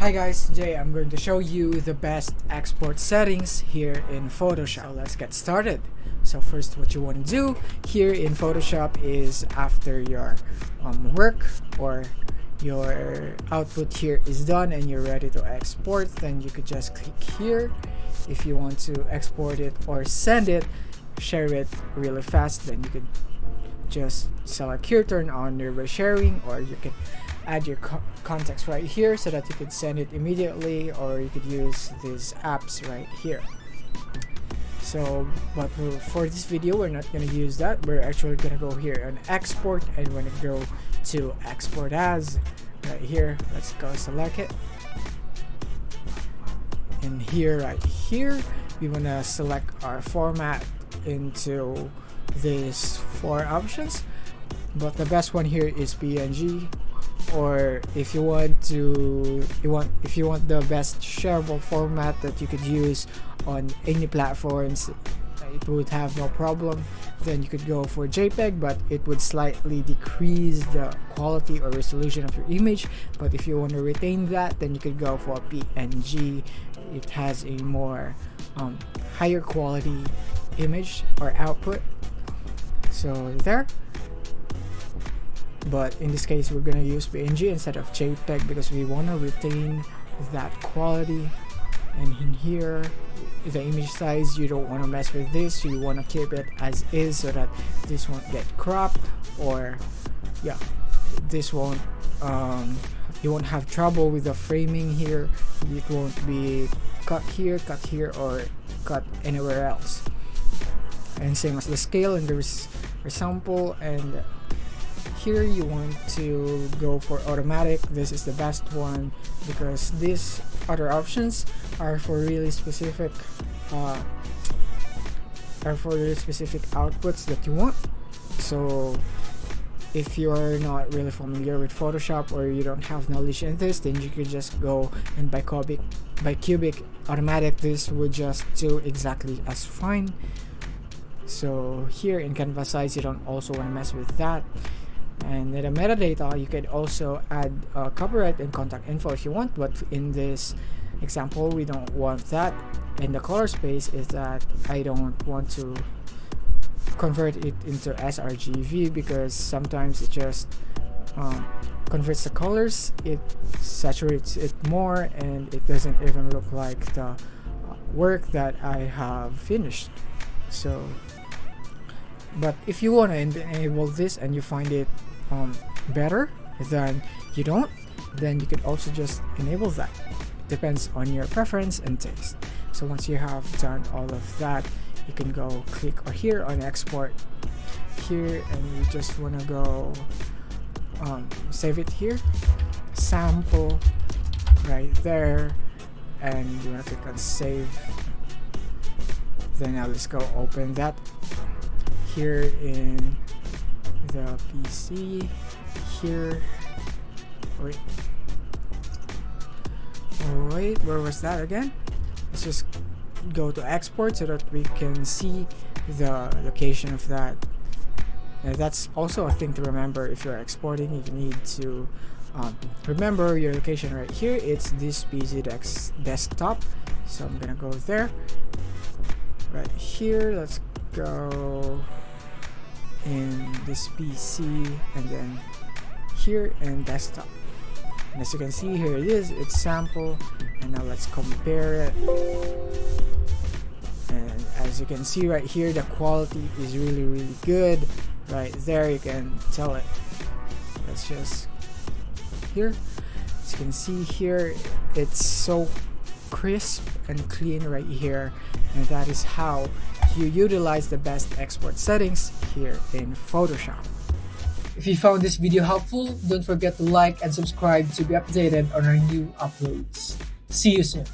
Hi guys, today I'm going to show you the best export settings here in Photoshop. So let's get started. So first, what you want to do here in Photoshop is after your work or your output here is done and you're ready to export, then you could just click here. If you want to export it or send it, share it really fast, then you could just select here, turn on nearby sharing, or you can add your context right here so that you could send it immediately, or you could use these apps right here. So but for this video we're not going to use that. We're actually going to go here on export and we're going to go to export as right here. Let's go select it, and here right here we want to select our format into these 4 options, but the best one here is PNG. Or if you want the best shareable format that you could use on any platforms, it would have no problem, then you could go for JPEG, but it would slightly decrease the quality or resolution of your image. But if you want to retain that, then you could go for PNG. It has a more higher quality image or output. So there. But in this case we're gonna use PNG instead of JPEG because we want to retain that quality. And in here, the image size, you don't want to mess with this, you want to keep it as is so that this won't get cropped, or yeah, this won't you won't have trouble with the framing here. It won't be cut here, or cut anywhere else. And same as the scale and the resample. And here you want to go for automatic. This is the best one because these other options are for really specific outputs that you want. So if you're not really familiar with Photoshop or you don't have knowledge in this, then you could just go and by cubic automatic. This would just do exactly as fine. So here in canvas size, you don't also want to mess with that. And then the metadata, you could also add copyright and contact info if you want, but in this example we don't want that. And the color space is that I don't want to convert it into sRGB because sometimes it just converts the colors, it saturates it more, and it doesn't even look like the work that I have finished. So but if you want to enable this and you find it better than you don't, then you could also just enable that. It depends on your preference and taste. So once you have done all of that, you can go click here on export here, and you just want to go save it here, sample right there, and you want to click on save. Then now let's go open that here in the PC here. Wait, where was that again? Let's just go to export so that we can see the location of that. And that's also a thing to remember. If you're exporting, you need to remember your location right here. It's this PC desktop, so I'm gonna go there right here. Let's go in this PC and then here and desktop, and as you can see here it is, it's sample. And now let's compare it, and as you can see right here, the quality is really good right there. You can tell it. Let's just here, as you can see here, it's so crisp and clean right here, and that is how you utilize the best export settings here in Photoshop. If you found this video helpful, don't forget to like and subscribe to be updated on our new uploads. See you soon.